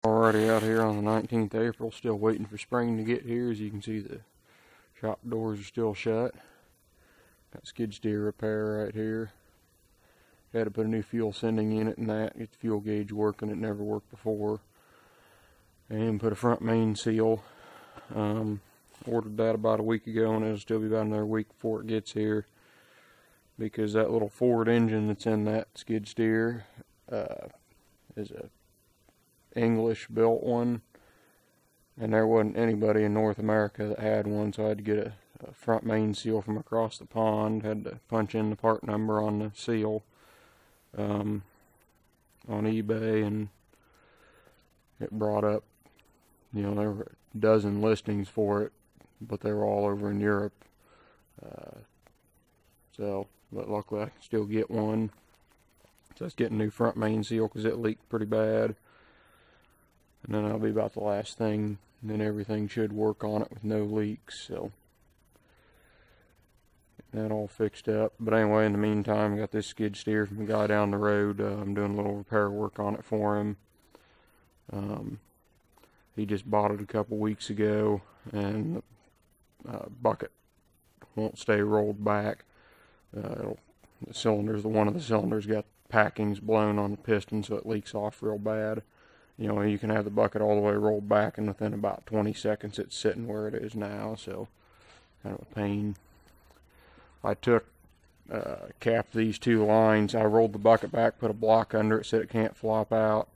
Already out here on the 19th of April, still waiting for spring to get here. As you can see, the shop doors are still shut. Got skid steer repair right here. Had to put a new fuel sending unit in that, get the fuel gauge working. It never worked before. And put a front main seal. Ordered that about a week ago, and it'll still be about another week before it gets here, because that little Ford engine that's in that skid steer is a English built one, and there wasn't anybody in North America that had one, so I had to get a front main seal from across the pond. Had to punch in the part number on the seal on eBay, and it brought up, you know, there were a dozen listings for it, but they were all over in Europe. But luckily I can still get one. So it's getting a new front main seal because it leaked pretty bad. And then that'll be about the last thing. And then everything should work on it with no leaks. So that all fixed up. But anyway, in the meantime, I got this skid steer from the guy down the road. I'm doing a little repair work on it for him. He just bought it a couple weeks ago, and the bucket won't stay rolled back. The cylinders, one of the cylinders got packings blown on the piston, so it leaks off real bad. You know, you can have the bucket all the way rolled back, and within about 20 seconds it's sitting where it is now, so kind of a pain. I took, capped these two lines. I rolled the bucket back, put a block under it, said it can't flop out,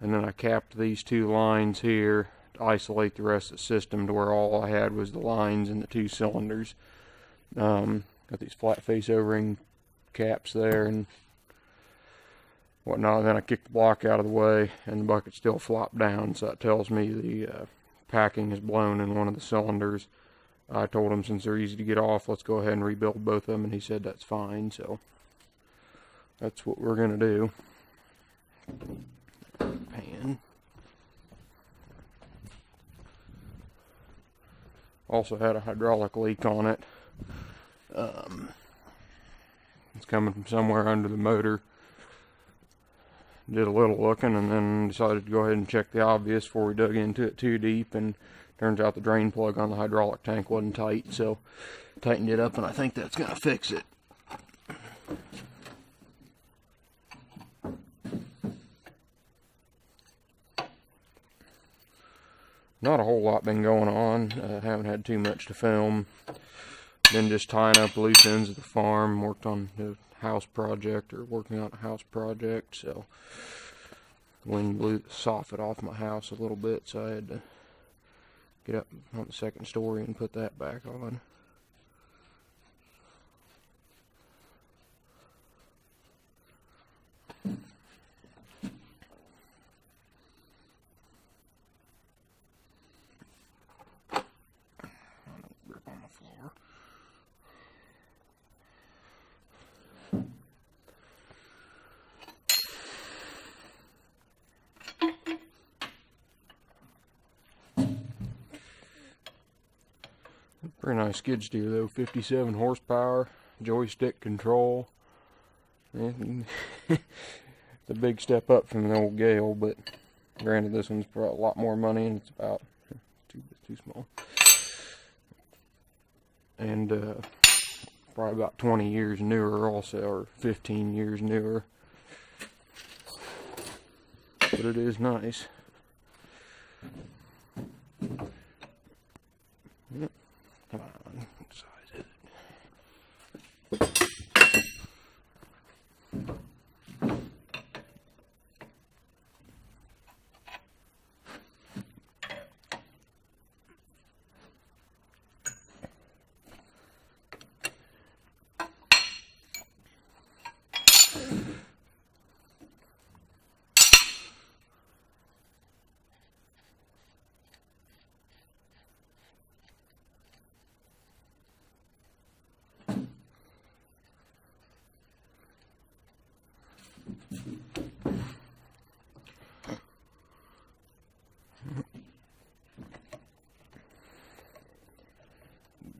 and then I capped these two lines here to isolate the rest of the system to where all I had was the lines and the two cylinders. Got these flat face O-ring caps there and whatnot. Then I kicked the block out of the way, and the bucket still flopped down, so that tells me the packing is blown in one of the cylinders. I told him, since they're easy to get off, let's go ahead and rebuild both of them, and he said that's fine, so that's what we're going to do. Pan. Also had a hydraulic leak on it. It's coming from somewhere under the motor. Did a little looking and then decided to go ahead and check the obvious before we dug into it too deep, and turns out the drain plug on the hydraulic tank wasn't tight, so tightened it up, and I think that's going to fix it. Not a whole lot been going on. Haven't had too much to film. Been just tying up loose ends of the farm. Worked on the house project, or working on a house project. So the wind blew the soffit off my house a little bit, so I had to get up on the second story and put that back on. Pretty nice skid steer though, 57 horsepower, joystick control. It's a big step up from the old Gale, but granted this one's for a lot more money, and it's about too small. And probably about 20 years newer also, or 15 years newer. But it is nice. Yep. Come on, what size is it?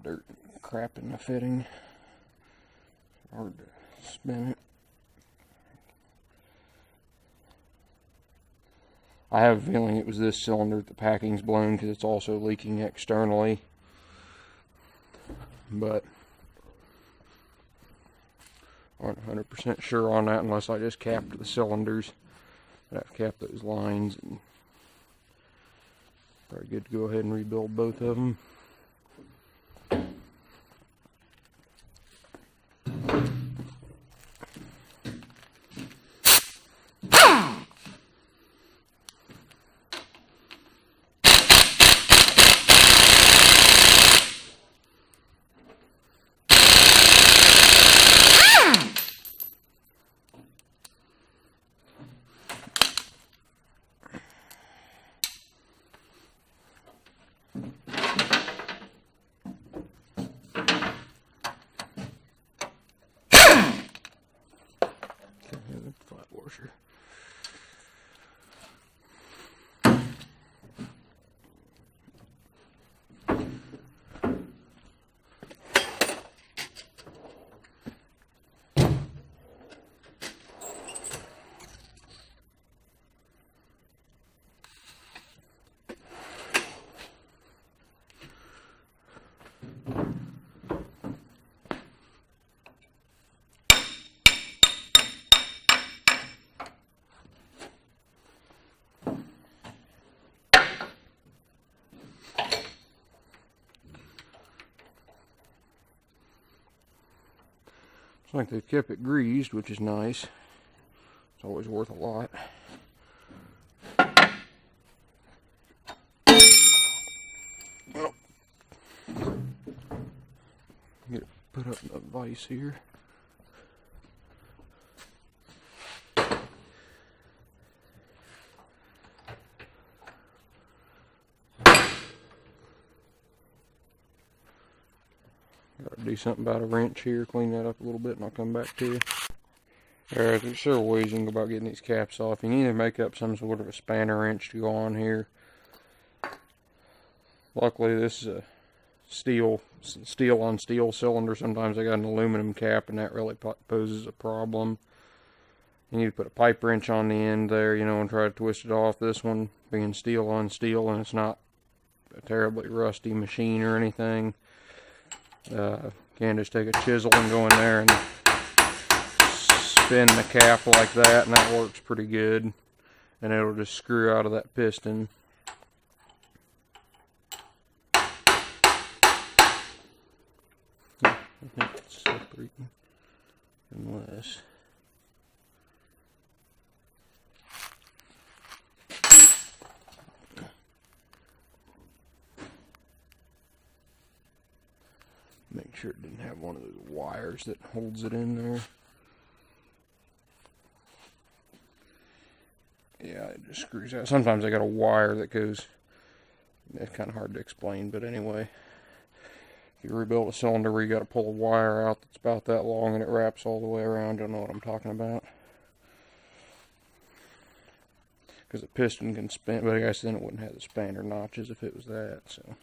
Dirt crap in the fitting. Hard to spin it. I have a feeling it was this cylinder that the packing's blown because it's also leaking externally. But aren't 100% sure on that unless I just capped the cylinders. I'd have to cap those lines, and probably good to go ahead and rebuild both of them. Flat washer. Looks like they've kept it greased, which is nice. It's always worth a lot. Well, get it put up in the vise here. Gotta do something about a wrench here, clean that up a little bit, and I'll come back to you. Alright, there's several ways you can go about getting these caps off. You can either make up some sort of a spanner wrench to go on here. Luckily, this is a steel on steel cylinder. Sometimes I got an aluminum cap, and that really poses a problem. You need to put a pipe wrench on the end there, you know, and try to twist it off. This one being steel on steel, and it's not a terribly rusty machine or anything. Can just take a chisel and go in there and spin the cap like that, and that works pretty good. And it'll just screw out of that piston. I think it's separating unless. Make sure it didn't have one of those wires that holds it in there. Yeah, it just screws out. Sometimes I got a wire that goes, it's kind of hard to explain, but anyway. If you rebuild a cylinder where you got to pull a wire out that's about that long and it wraps all the way around, you'll know what I'm talking about. Because the piston can spin, but I guess then it wouldn't have the spanner notches if it was that, so.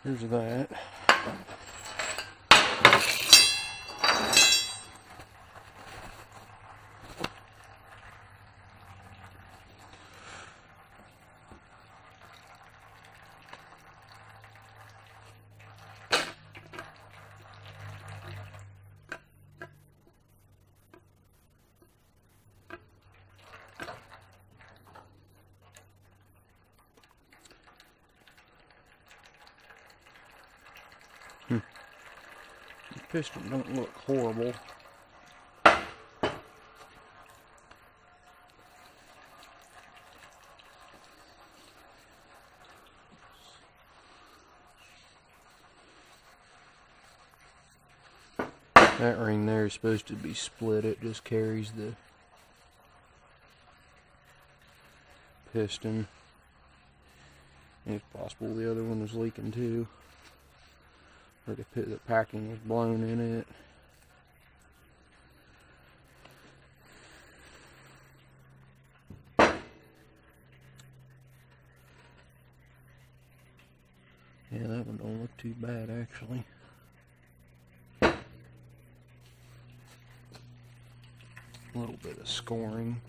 Here's that. piston don't look horrible. That ring there is supposed to be split. It just carries the piston. It's possible the other one was leaking too, or the packing was blown in it. Yeah, that one don't look too bad actually. A little bit of scoring.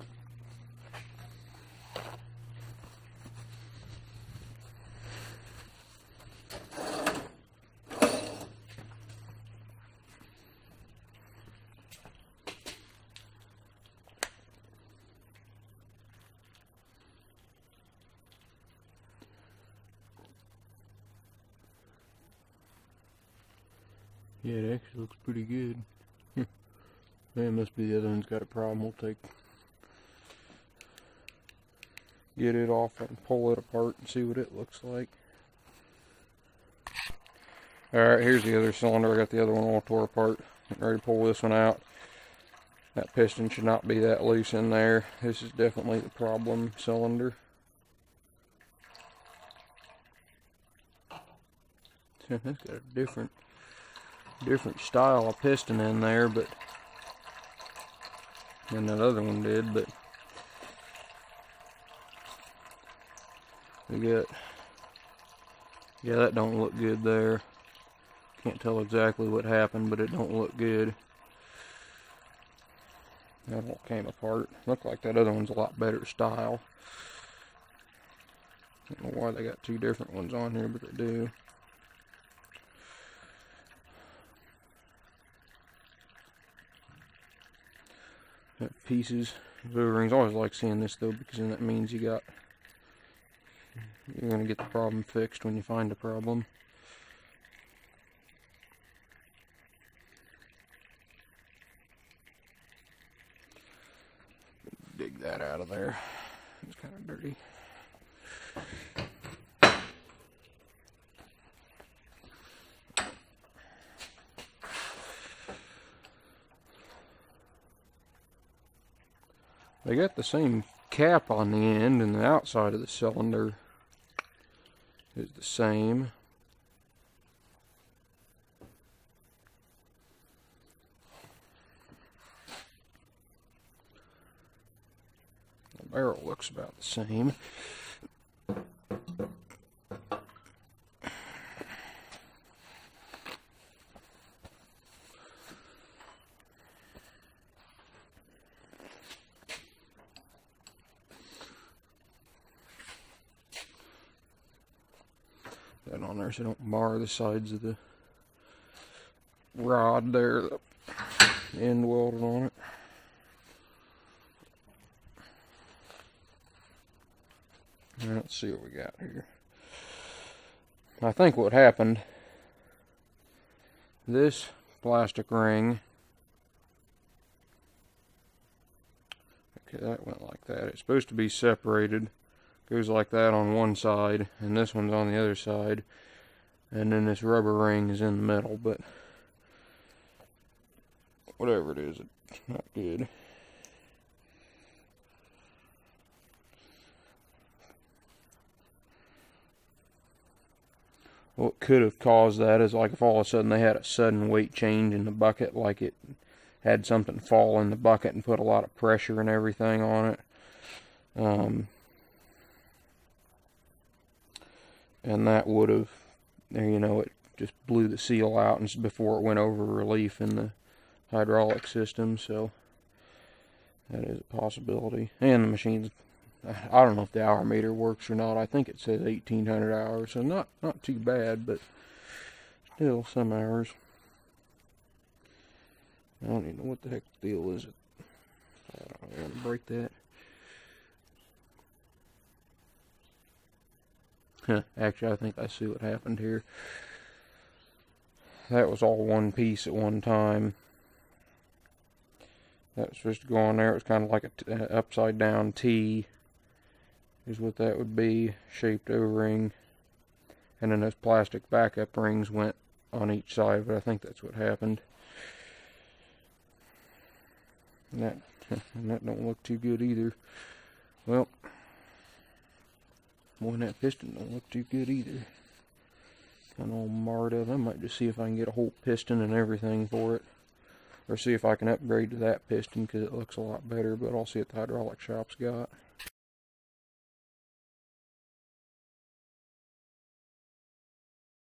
Yeah, it actually looks pretty good. That must be the other one's got a problem. We'll get it off and pull it apart and see what it looks like. Alright, here's the other cylinder. I got the other one all tore apart. Getting ready to pull this one out. That piston should not be that loose in there. This is definitely the problem cylinder. That's got a different style of piston in there, but than that other one did, but we got, yeah, that don't look good there. Can't tell exactly what happened, but it don't look good. That all came apart. Looked like that other one's a lot better style. I don't know why they got two different ones on here, but they do. Pieces. Rings. I always like seeing this though, because then that means you're gonna get the problem fixed when you find a problem. Dig that out of there. It's kind of dirty. They got the same cap on the end, and the outside of the cylinder is the same. The barrel looks about the same. That on there so don't bar the sides of the rod there, the end welded on it. Now let's see what we got here. I think what happened, this plastic ring, okay, that went like that. It's supposed to be separated. Goes like that on one side, and this one's on the other side, and then this rubber ring is in the middle, but whatever it is, it's not good. What could have caused that is like if all of a sudden they had a sudden weight change in the bucket, like it had something fall in the bucket and put a lot of pressure and everything on it. And that would have, you know, it just blew the seal out and before it went over relief in the hydraulic system, so that is a possibility. And the machine's, I don't know if the hour meter works or not. I think it says 1,800 hours, so not too bad, but still some hours. I don't even know what the heck the deal is. I want to break that. Actually, I think I see what happened here. that was all one piece at one time. That was supposed to go on there. It was kind of like an upside down T is what that would be, shaped O-ring. And then those plastic backup rings went on each side, but I think that's what happened. And that don't look too good either. Well, boy, and that piston don't look too good either. Kind of all marred up. I might just see if I can get a whole piston and everything for it. Or see if I can upgrade to that piston, because it looks a lot better, but I'll see what the hydraulic shop's got.